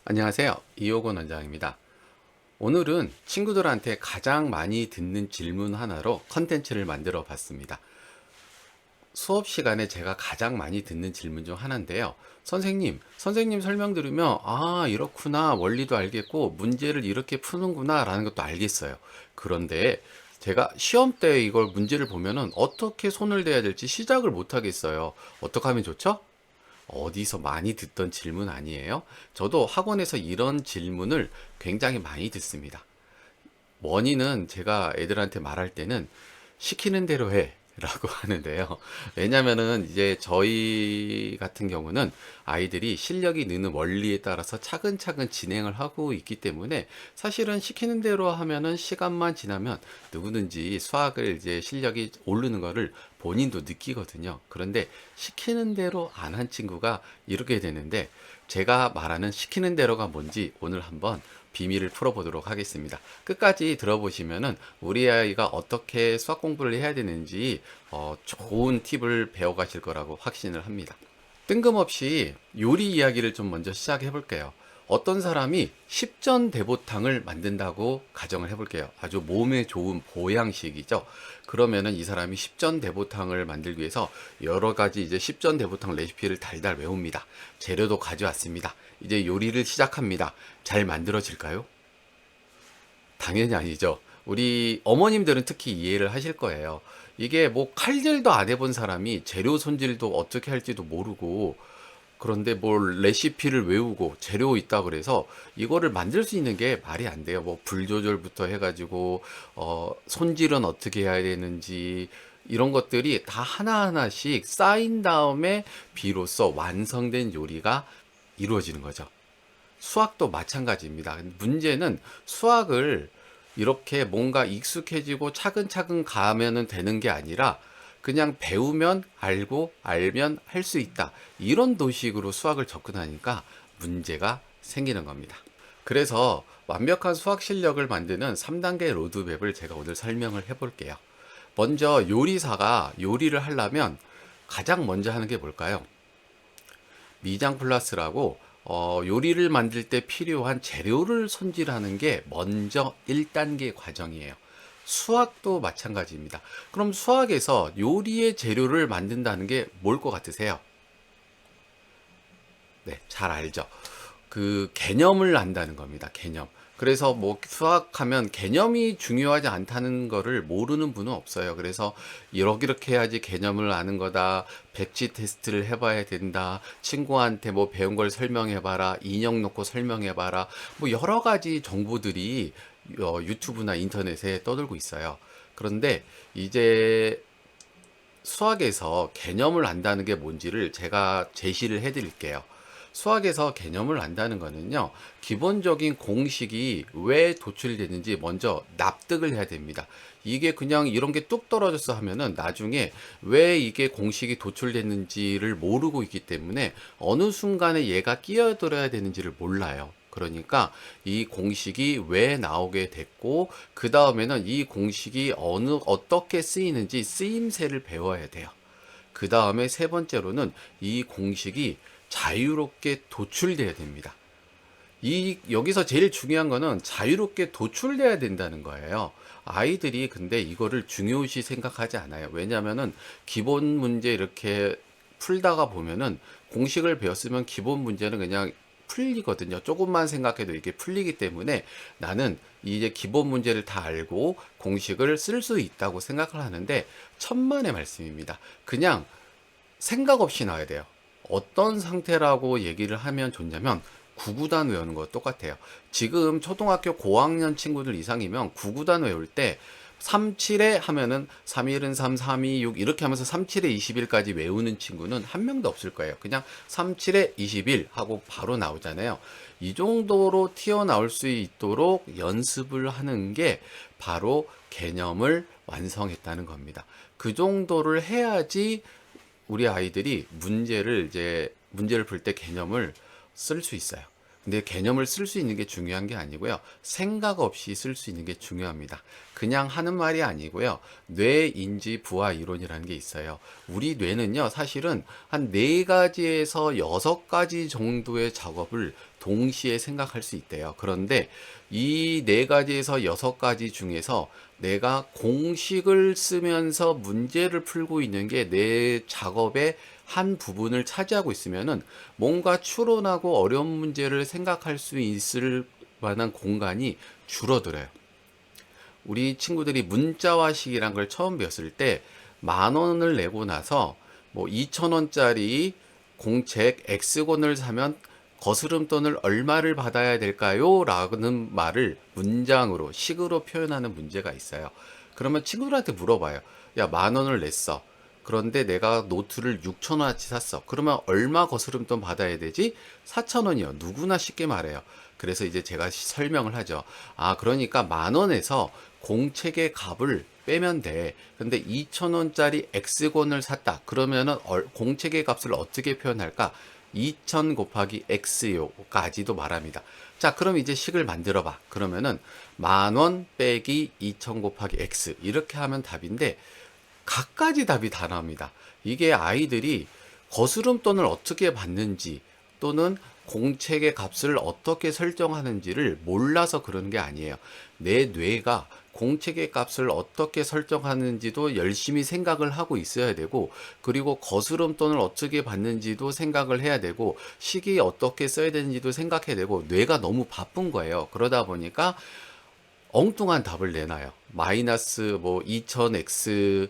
안녕하세요. 이호건 원장입니다. 오늘은 친구들한테 가장 많이 듣는 질문 하나로 컨텐츠를 만들어 봤습니다. 수업 시간에 제가 가장 많이 듣는 질문 중 하나인데요. 선생님 설명 들으면, 이렇구나. 원리도 알겠고, 문제를 이렇게 푸는구나. 라는 것도 알겠어요. 그런데 제가 시험 때 이걸 문제를 보면은 어떻게 손을 대야 될지 시작을 못 하겠어요. 어떻게 하면 좋죠? 어디서 많이 듣던 질문 아니에요? 저도 학원에서 이런 질문을 굉장히 많이 듣습니다. 원인은 제가 애들한테 말할 때는 시키는 대로 해. 라고 하는데요. 왜냐면은 이제 저희 같은 경우는 아이들이 실력이 느는 원리에 따라서 차근차근 진행을 하고 있기 때문에 사실은 시키는 대로 하면은 시간만 지나면 누구든지 수학을 이제 실력이 오르는 거를 본인도 느끼거든요. 그런데 시키는 대로 안 한 친구가 이렇게 되는데 제가 말하는 시키는 대로가 뭔지 오늘 한번 비밀을 풀어보도록 하겠습니다. 끝까지 들어보시면은 우리 아이가 어떻게 수학 공부를 해야 되는지 좋은 팁을 배워가실 거라고 확신을 합니다. 뜬금없이 요리 이야기를 좀 먼저 시작해 볼게요. 어떤 사람이 십전대보탕을 만든다고 가정을 해볼게요. 아주 몸에 좋은 보양식이죠. 그러면은 이 사람이 십전대보탕을 만들기 위해서 여러 가지 이제 십전대보탕 레시피를 달달 외웁니다. 재료도 가져왔습니다. 이제 요리를 시작합니다. 잘 만들어질까요? 당연히 아니죠. 우리 어머님들은 특히 이해를 하실 거예요. 이게 뭐 칼질도 안 해본 사람이 재료 손질도 어떻게 할지도 모르고 그런데 뭘 레시피를 외우고 재료 있다 그래서 이거를 만들 수 있는 게 말이 안 돼요. 뭐 불 조절부터 해가지고 손질은 어떻게 해야 되는지 이런 것들이 다 하나하나씩 쌓인 다음에 비로소 완성된 요리가 이루어지는 거죠. 수학도 마찬가지입니다. 문제는 수학을 이렇게 뭔가 익숙해지고 차근차근 가면은 되는 게 아니라 그냥 배우면 알고 알면 할 수 있다. 이런 도식으로 수학을 접근하니까 문제가 생기는 겁니다. 그래서 완벽한 수학 실력을 만드는 3단계 로드맵을 제가 오늘 설명을 해볼게요. 먼저 요리사가 요리를 하려면 가장 먼저 하는 게 뭘까요? 미장 플러스라고 요리를 만들 때 필요한 재료를 손질하는 게 먼저 1단계 과정이에요. 수학도 마찬가지입니다. 그럼 수학에서 요리의 재료를 만든다는 게 뭘 것 같으세요? 네, 잘 알죠. 그 개념을 안다는 겁니다. 개념. 그래서 뭐 수학하면 개념이 중요하지 않다는 거를 모르는 분은 없어요. 그래서 이렇게 해야지 개념을 아는 거다. 백지 테스트를 해봐야 된다. 친구한테 뭐 배운 걸 설명해봐라. 인형 놓고 설명해봐라. 뭐 여러 가지 정보들이 유튜브나 인터넷에 떠돌고 있어요. 그런데 이제 수학에서 개념을 안다는 게 뭔지를 제가 제시를 해 드릴게요. 수학에서 개념을 안다는 거는요, 기본적인 공식이 왜 도출되는지 먼저 납득을 해야 됩니다. 이게 그냥 이런 게 뚝 떨어졌어 하면은 나중에 왜 이게 공식이 도출됐는지를 모르고 있기 때문에 어느 순간에 얘가 끼어들어야 되는지를 몰라요. 그러니까 이 공식이 왜 나오게 됐고 그 다음에는 이 공식이 어떻게 쓰이는지 쓰임새를 배워야 돼요. 그 다음에 세 번째로는 이 공식이 자유롭게 도출돼야 됩니다. 여기서 제일 중요한 거는 자유롭게 도출돼야 된다는 거예요. 아이들이 근데 이거를 중요시 생각하지 않아요. 왜냐면은 기본 문제 이렇게 풀다가 보면은 공식을 배웠으면 기본 문제는 그냥 풀리거든요. 조금만 생각해도 이게 풀리기 때문에 나는 이제 기본 문제를 다 알고 공식을 쓸 수 있다고 생각을 하는데 천만의 말씀입니다. 그냥 생각 없이 나와야 돼요. 어떤 상태라고 얘기를 하면 좋냐면 구구단 외우는 거 똑같아요. 지금 초등학교 고학년 친구들 이상이면 구구단 외울 때 37에 하면은 3일은 3, 3이 6 이렇게 하면서 37에 20일까지 외우는 친구는 한 명도 없을 거예요. 그냥 37에 21 하고 바로 나오잖아요. 이 정도로 튀어나올 수 있도록 연습을 하는 게 바로 개념을 완성했다는 겁니다. 그 정도를 해야지 우리 아이들이 문제를 풀 때 개념을 쓸 수 있어요. 근데 개념을 쓸 수 있는 게 중요한 게 아니고요. 생각 없이 쓸 수 있는 게 중요합니다. 그냥 하는 말이 아니고요. 뇌인지 부화 이론이라는 게 있어요. 우리 뇌는요, 사실은 한 4가지에서 6가지 정도의 작업을 동시에 생각할 수 있대요. 그런데 이 4가지에서 6가지 중에서 내가 공식을 쓰면서 문제를 풀고 있는 게 내 작업의 한 부분을 차지하고 있으면은 뭔가 추론하고 어려운 문제를 생각할 수 있을 만한 공간이 줄어들어요. 우리 친구들이 문자화식이란 걸 처음 배웠을 때 10,000원을 내고 나서 뭐 2,000원짜리 공책 X권을 사면 거스름돈을 얼마를 받아야 될까요? 라는 말을 문장으로 식으로 표현하는 문제가 있어요. 그러면 친구들한테 물어봐요. 야, 10,000원을 냈어. 그런데 내가 노트를 6,000원어치 샀어. 그러면 얼마 거스름돈 받아야 되지? 4,000원이요. 누구나 쉽게 말해요. 그래서 이제 제가 설명을 하죠. 아, 그러니까 10,000원에서 공책의 값을 빼면 돼. 근데 2,000원짜리 X권을 샀다. 그러면은 공책의 값을 어떻게 표현할까? 2,000 곱하기 X요까지도 말합니다. 자, 그럼 이제 식을 만들어 봐. 그러면은 10,000원 빼기 2,000 곱하기 X. 이렇게 하면 답인데, 갖가지 답이 다 나옵니다. 이게 아이들이 거스름돈을 어떻게 받는지 또는 공책의 값을 어떻게 설정하는지를 몰라서 그런 게 아니에요. 내 뇌가 공책의 값을 어떻게 설정하는지도 열심히 생각을 하고 있어야 되고, 그리고 거스름돈을 어떻게 받는지도 생각을 해야 되고, 식이 어떻게 써야 되는지도 생각해야 되고, 뇌가 너무 바쁜 거예요. 그러다 보니까 엉뚱한 답을 내놔요. 마이너스 뭐 2000x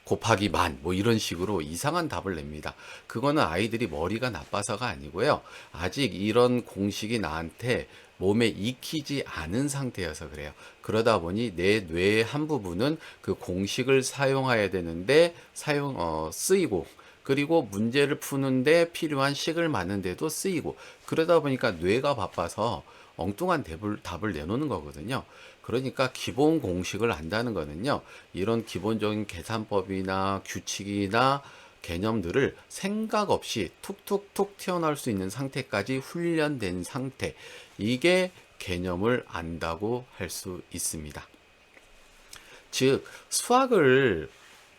곱하기 만 뭐 이런 식으로 이상한 답을 냅니다. 그거는 아이들이 머리가 나빠서가 아니고요. 아직 이런 공식이 나한테 몸에 익히지 않은 상태여서 그래요. 그러다 보니 내 뇌의 한 부분은 그 공식을 사용해야 되는데 쓰이고, 그리고 문제를 푸는데 필요한 식을 맞는데도 쓰이고, 그러다 보니까 뇌가 바빠서 엉뚱한 답을 내놓는 거거든요. 그러니까 기본 공식을 안다는 거는요, 이런 기본적인 계산법이나 규칙이나 개념들을 생각 없이 툭툭툭 튀어나올 수 있는 상태까지 훈련된 상태, 이게 개념을 안다고 할 수 있습니다. 즉, 수학을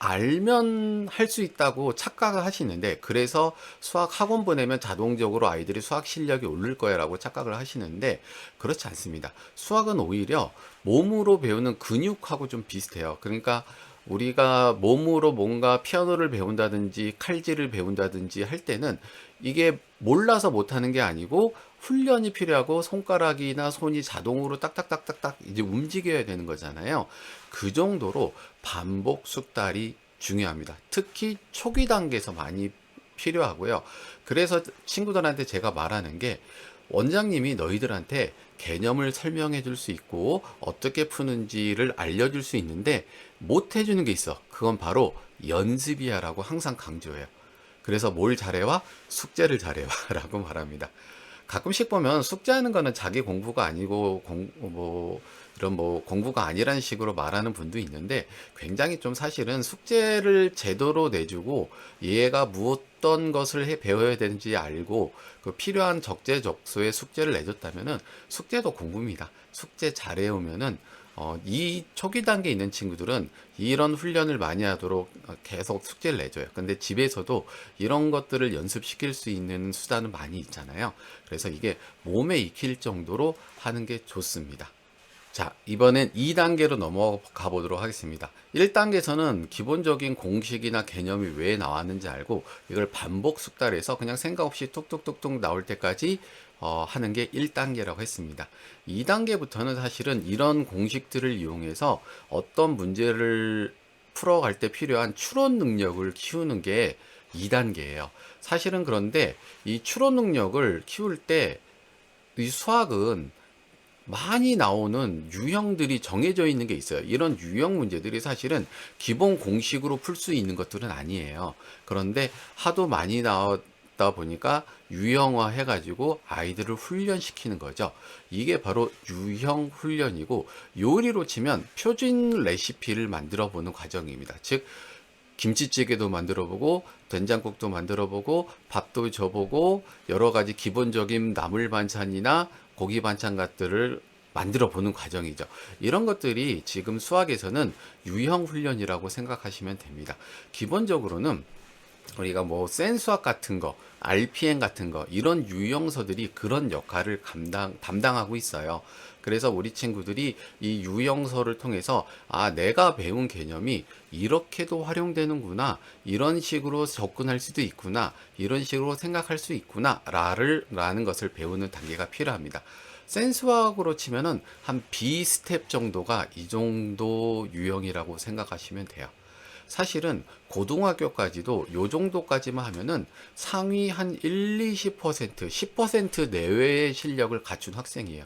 알면 할 수 있다고 착각을 하시는데, 그래서 수학 학원 보내면 자동적으로 아이들이 수학 실력이 오를 거야라고 착각을 하시는데, 그렇지 않습니다. 수학은 오히려 몸으로 배우는 근육하고 좀 비슷해요. 그러니까 우리가 몸으로 뭔가 피아노를 배운다든지 칼질을 배운다든지 할 때는 이게 몰라서 못하는 게 아니고 훈련이 필요하고 손가락이나 손이 자동으로 딱딱딱딱딱 이제 움직여야 되는 거잖아요. 그 정도로 반복 숙달이 중요합니다. 특히 초기 단계에서 많이 필요하고요. 그래서 친구들한테 제가 말하는 게, 원장님이 너희들한테 개념을 설명해 줄 수 있고 어떻게 푸는지를 알려줄 수 있는데 못 해주는 게 있어. 그건 바로 연습이야 라고 항상 강조해요. 그래서 뭘 잘해와? 숙제를 잘해와 라고 말합니다. 가끔씩 보면 숙제하는 거는 자기 공부가 아니고 이런 뭐 공부가 아니라는 식으로 말하는 분도 있는데, 굉장히 좀 사실은 숙제를 제대로 내주고 얘가 어떤 것을 배워야 되는지 알고 그 필요한 적재적소의 숙제를 내줬다면은 숙제도 공부입니다. 숙제 잘해오면은 이 초기 단계에 있는 친구들은 이런 훈련을 많이 하도록 계속 숙제를 내줘요. 근데 집에서도 이런 것들을 연습시킬 수 있는 수단은 많이 있잖아요. 그래서 이게 몸에 익힐 정도로 하는 게 좋습니다. 자, 이번엔 2단계로 넘어가 보도록 하겠습니다. 1단계에서는 기본적인 공식이나 개념이 왜 나왔는지 알고 이걸 반복 숙달해서 그냥 생각 없이 뚝뚝뚝뚝 나올 때까지 하는 게 1단계라고 했습니다. 2단계부터는 사실은 이런 공식들을 이용해서 어떤 문제를 풀어갈 때 필요한 추론 능력을 키우는 게 2단계예요. 사실은 그런데 이 추론 능력을 키울 때 이 수학은 많이 나오는 유형들이 정해져 있는 게 있어요. 이런 유형 문제들이 사실은 기본 공식으로 풀 수 있는 것들은 아니에요. 그런데 하도 많이 나왔다 보니까 유형화 해가지고 아이들을 훈련시키는 거죠. 이게 바로 유형 훈련이고, 요리로 치면 표준 레시피를 만들어 보는 과정입니다. 즉, 김치찌개도 만들어 보고 된장국도 만들어 보고 밥도 줘보고 여러 가지 기본적인 나물 반찬이나 고기 반찬 같들을 만들어 보는 과정이죠. 이런 것들이 지금 수학에서는 유형 훈련이라고 생각하시면 됩니다. 기본적으로는 우리가 뭐 센수학 같은 거, RPM 같은 거 이런 유형서들이 그런 역할을 담당하고 있어요. 그래서 우리 친구들이 이 유형서를 통해서 아, 내가 배운 개념이 이렇게도 활용되는구나, 이런 식으로 접근할 수도 있구나, 이런 식으로 생각할 수 있구나 라는 것을 배우는 단계가 필요합니다. 센수학으로 치면은 한 B 스텝 정도가 이 정도 유형이라고 생각하시면 돼요. 사실은 고등학교까지도 요 정도까지만 하면은 상위 한 1, 20%, 10% 내외의 실력을 갖춘 학생이에요.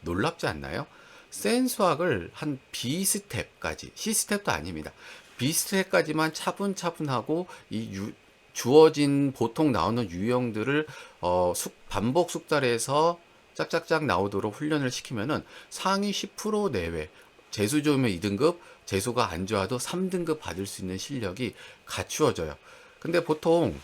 놀랍지 않나요? 센 수학을 한 B 스텝까지, C 스텝도 아닙니다. B 스텝까지만 차분차분하고 주어진 보통 나오는 유형들을 반복 숙달해서 짝짝짝 나오도록 훈련을 시키면은 상위 10% 내외, 재수 좋으면 2등급, 재수가 안 좋아도 3등급 받을 수 있는 실력이 갖추어져요. 근데 보통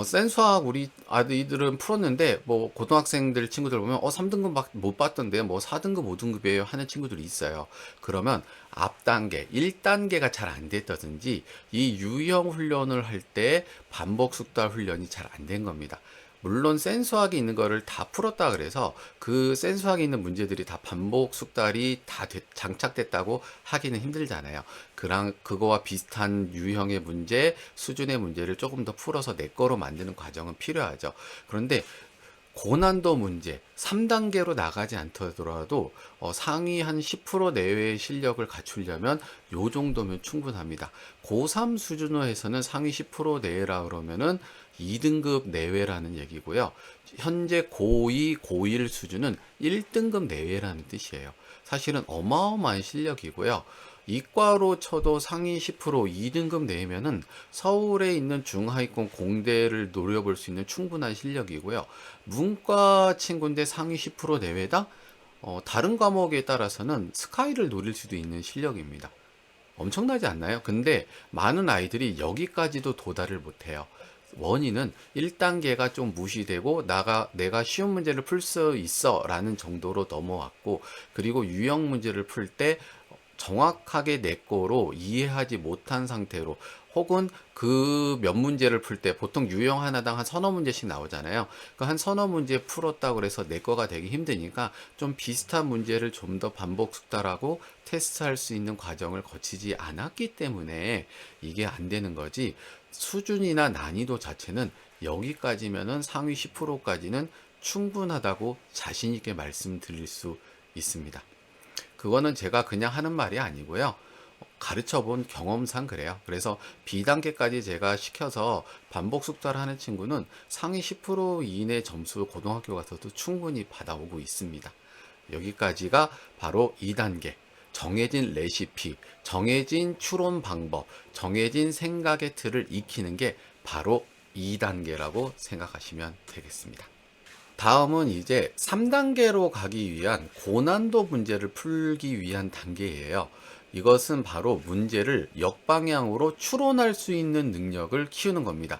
센 수학 우리 아이들은 풀었는데 뭐 고등학생들 친구들 보면 3등급 못 받던데 뭐 4등급 5등급이에요 하는 친구들이 있어요. 그러면 앞 단계 1단계가 잘 안 됐다든지 이 유형 훈련을 할 때 반복 숙달 훈련이 잘 안 된 겁니다. 물론 센수학이 있는 거를 다 풀었다 그래서 그 센수학이 있는 문제들이 다 반복 숙달이 다 장착됐다고 하기는 힘들잖아요. 그거와 비슷한 유형의 문제, 수준의 문제를 조금 더 풀어서 내 거로 만드는 과정은 필요하죠. 그런데 고난도 문제 3단계로 나가지 않더라도 상위 한 10% 내외의 실력을 갖추려면 요 정도면 충분합니다. 고3 수준으로 해서는 상위 10% 내외라 그러면은 2등급 내외라는 얘기고요. 현재 고2, 고1 수준은 1등급 내외라는 뜻이에요. 사실은 어마어마한 실력이고요. 이과로 쳐도 상위 10% 2등급 내면은 서울에 있는 중하위권 공대를 노려볼 수 있는 충분한 실력이고요. 문과 친구인데 상위 10% 내외다? 다른 과목에 따라서는 스카이를 노릴 수도 있는 실력입니다. 엄청나지 않나요? 근데 많은 아이들이 여기까지도 도달을 못해요. 원인은 1단계가 좀 무시되고 내가 쉬운 문제를 풀 수 있어 라는 정도로 넘어왔고, 그리고 유형 문제를 풀 때 정확하게 내 거로 이해하지 못한 상태로, 혹은 그 몇 문제를 풀 때 보통 유형 하나당 한 서너 문제씩 나오잖아요. 그 한 서너 문제 풀었다고 해서 내 거가 되기 힘드니까 좀 비슷한 문제를 좀 더 반복 숙달하고 테스트할 수 있는 과정을 거치지 않았기 때문에 이게 안 되는 거지, 수준이나 난이도 자체는 여기까지면은 상위 10%까지는 충분하다고 자신 있게 말씀드릴 수 있습니다. 그거는 제가 그냥 하는 말이 아니고요. 가르쳐 본 경험상 그래요. 그래서 B단계까지 제가 시켜서 반복 숙달하는 친구는 상위 10% 이내 점수 고등학교 가서도 충분히 받아오고 있습니다. 여기까지가 바로 2단계. 정해진 레시피, 정해진 추론 방법, 정해진 생각의 틀을 익히는 게 바로 2단계라고 생각하시면 되겠습니다. 다음은 이제 3단계로 가기 위한 고난도 문제를 풀기 위한 단계예요. 이것은 바로 문제를 역방향으로 추론할 수 있는 능력을 키우는 겁니다.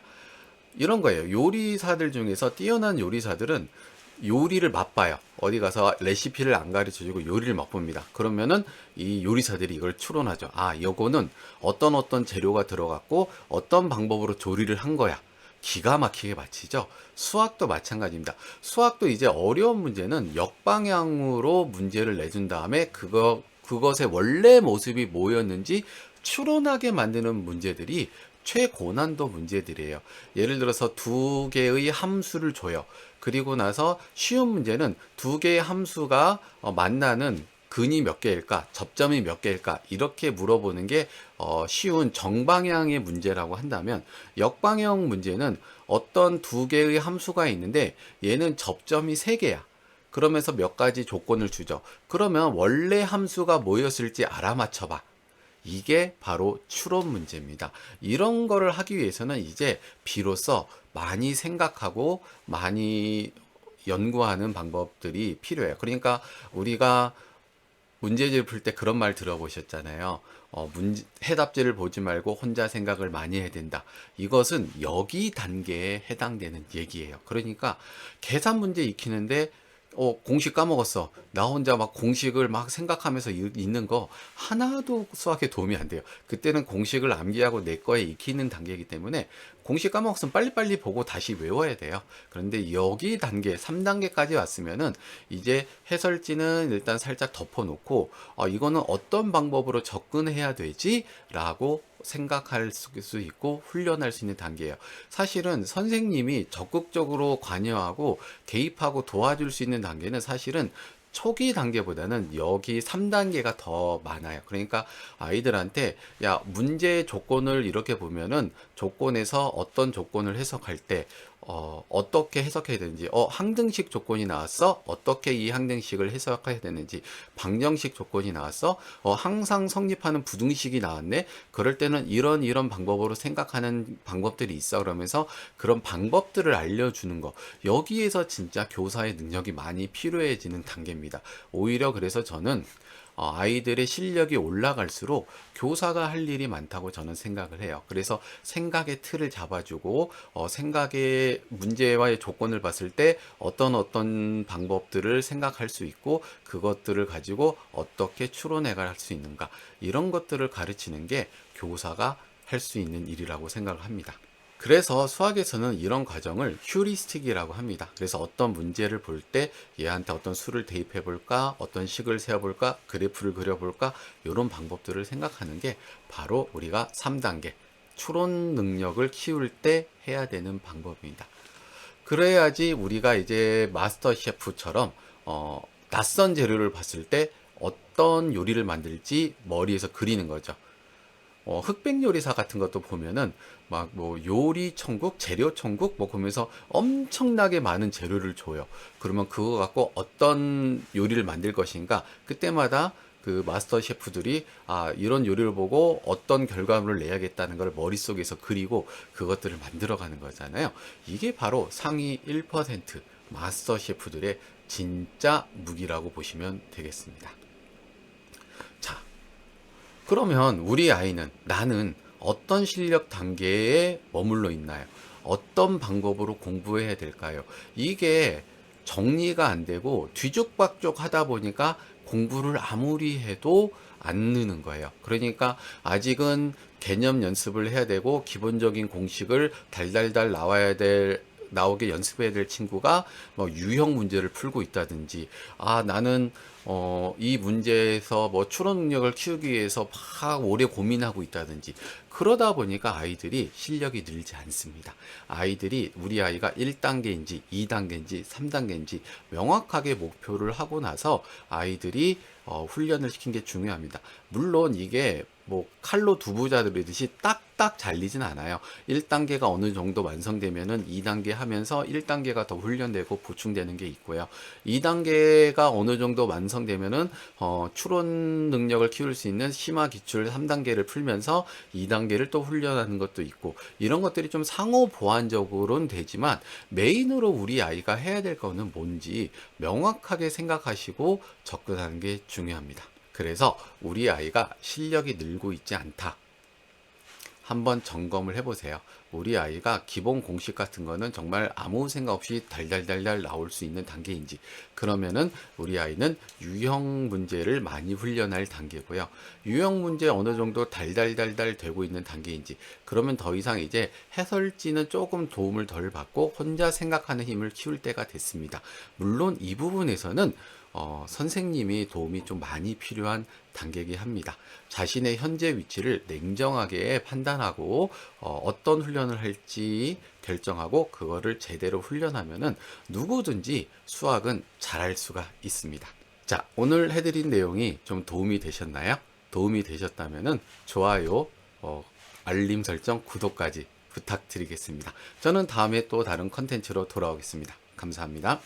이런 거예요. 요리사들 중에서 뛰어난 요리사들은 요리를 맛봐요. 어디 가서 레시피를 안 가르쳐 주고 요리를 맛봅니다. 그러면은 이 요리사들이 이걸 추론하죠. 아, 이거는 어떤 재료가 들어갔고 어떤 방법으로 조리를 한 거야. 기가 막히게 맞히죠. 수학도 마찬가지입니다. 수학도 이제 어려운 문제는 역방향으로 문제를 내준 다음에 그것의 원래 모습이 뭐였는지 추론하게 만드는 문제들이 최고난도 문제들이에요. 예를 들어서 두 개의 함수를 줘요. 그리고 나서 쉬운 문제는 두 개의 함수가 만나는 근이 몇 개일까? 접점이 몇 개일까? 이렇게 물어보는 게 쉬운 정방향의 문제라고 한다면, 역방향 문제는 어떤 두 개의 함수가 있는데 얘는 접점이 세 개야. 그러면서 몇 가지 조건을 주죠. 그러면 원래 함수가 뭐였을지 알아맞혀봐. 이게 바로 추론 문제입니다. 이런 거를 하기 위해서는 이제 비로소 많이 생각하고 많이 연구하는 방법들이 필요해요. 그러니까 우리가 문제집 풀 때 그런 말 들어보셨잖아요. 해답지를 보지 말고 혼자 생각을 많이 해야 된다. 이것은 여기 단계에 해당되는 얘기예요. 그러니까 계산 문제 익히는데 공식 까먹었어. 나 혼자 막 공식을 막 생각하면서 읽는 거 하나도 수학에 도움이 안 돼요. 그때는 공식을 암기하고 내 거에 익히는 단계이기 때문에 공식 까먹었으면 빨리빨리 보고 다시 외워야 돼요. 그런데 여기 단계, 3단계까지 왔으면은 이제 해설지는 일단 살짝 덮어놓고 이거는 어떤 방법으로 접근해야 되지? 라고 생각할 수 있고 훈련할 수 있는 단계예요. 사실은 선생님이 적극적으로 관여하고 개입하고 도와줄 수 있는 단계는 사실은 초기 단계보다는 여기 3단계가 더 많아요. 그러니까 아이들한테 야, 문제 조건을 이렇게 보면은 조건에서 어떤 조건을 해석할 때 어떻게 해석해야 되는지, 항등식 조건이 나왔어? 어떻게 이 항등식을 해석해야 되는지, 방정식 조건이 나왔어? 항상 성립하는 부등식이 나왔네? 그럴 때는 이런 방법으로 생각하는 방법들이 있어. 그러면서 그런 방법들을 알려주는 거. 여기에서 진짜 교사의 능력이 많이 필요해지는 단계입니다. 오히려 그래서 저는 아이들의 실력이 올라갈수록 교사가 할 일이 많다고 저는 생각을 해요. 그래서 생각의 틀을 잡아주고 생각의 문제와의 조건을 봤을 때 어떤 방법들을 생각할 수 있고 그것들을 가지고 어떻게 추론해 갈 수 있는가, 이런 것들을 가르치는 게 교사가 할 수 있는 일이라고 생각을 합니다. 그래서 수학에서는 이런 과정을 휴리스틱이라고 합니다. 그래서 어떤 문제를 볼 때 얘한테 어떤 수를 대입해 볼까, 어떤 식을 세워 볼까, 그래프를 그려 볼까, 이런 방법들을 생각하는 게 바로 우리가 3단계 추론 능력을 키울 때 해야 되는 방법입니다. 그래야지 우리가 이제 마스터 셰프처럼 낯선 재료를 봤을 때 어떤 요리를 만들지 머리에서 그리는 거죠. 흑백 요리사 같은 것도 보면은 막 뭐 요리 천국, 재료 천국 뭐 그러면서 엄청나게 많은 재료를 줘요. 그러면 그거 갖고 어떤 요리를 만들 것인가? 그때마다 그 마스터 셰프들이 이런 요리를 보고 어떤 결과물을 내야겠다는 걸 머릿속에서 그리고 그것들을 만들어 가는 거잖아요. 이게 바로 상위 1% 마스터 셰프들의 진짜 무기라고 보시면 되겠습니다. 자, 그러면 우리 아이는, 나는 어떤 실력 단계에 머물러 있나요? 어떤 방법으로 공부해야 될까요? 이게 정리가 안 되고 뒤죽박죽 하다 보니까 공부를 아무리 해도 안 느는 거예요. 그러니까 아직은 개념 연습을 해야 되고 기본적인 공식을 달달달 나오게 연습해야 될 친구가 뭐 유형 문제를 풀고 있다든지, 나는 이 문제에서 뭐 추론 능력을 키우기 위해서 막 오래 고민하고 있다든지, 그러다 보니까 아이들이 실력이 늘지 않습니다. 우리 아이가 1단계인지 2단계인지 3단계인지 명확하게 목표를 하고 나서 아이들이 훈련을 시킨 게 중요합니다. 물론 이게 뭐 칼로 두부자 들이듯이 딱딱 잘리진 않아요. 1단계가 어느 정도 완성되면은 2단계 하면서 1단계가 더 훈련되고 보충되는 게 있고요. 2단계가 어느 정도 완성되면은 추론 능력을 키울 수 있는 심화 기출 3단계를 풀면서 2단계를 또 훈련하는 것도 있고, 이런 것들이 좀 상호 보완적으로는 되지만 메인으로 우리 아이가 해야 될 거는 뭔지 명확하게 생각하시고 접근하는 게 중요합니다. 그래서 우리 아이가 실력이 늘고 있지 않다, 한번 점검을 해보세요. 우리 아이가 기본 공식 같은 거는 정말 아무 생각 없이 달달달달 나올 수 있는 단계인지, 그러면은 우리 아이는 유형 문제를 많이 훈련할 단계고요. 유형 문제 어느 정도 달달달달 되고 있는 단계인지, 그러면 더 이상 이제 해설지는 조금 도움을 덜 받고 혼자 생각하는 힘을 키울 때가 됐습니다. 물론 이 부분에서는 선생님이 도움이 좀 많이 필요한 단계이긴 합니다. 자신의 현재 위치를 냉정하게 판단하고 어떤 훈련을 할지 결정하고 그거를 제대로 훈련하면은 누구든지 수학은 잘할 수가 있습니다. 자, 오늘 해드린 내용이 좀 도움이 되셨나요? 도움이 되셨다면은 좋아요, 알림 설정, 구독까지 부탁드리겠습니다. 저는 다음에 또 다른 컨텐츠로 돌아오겠습니다. 감사합니다.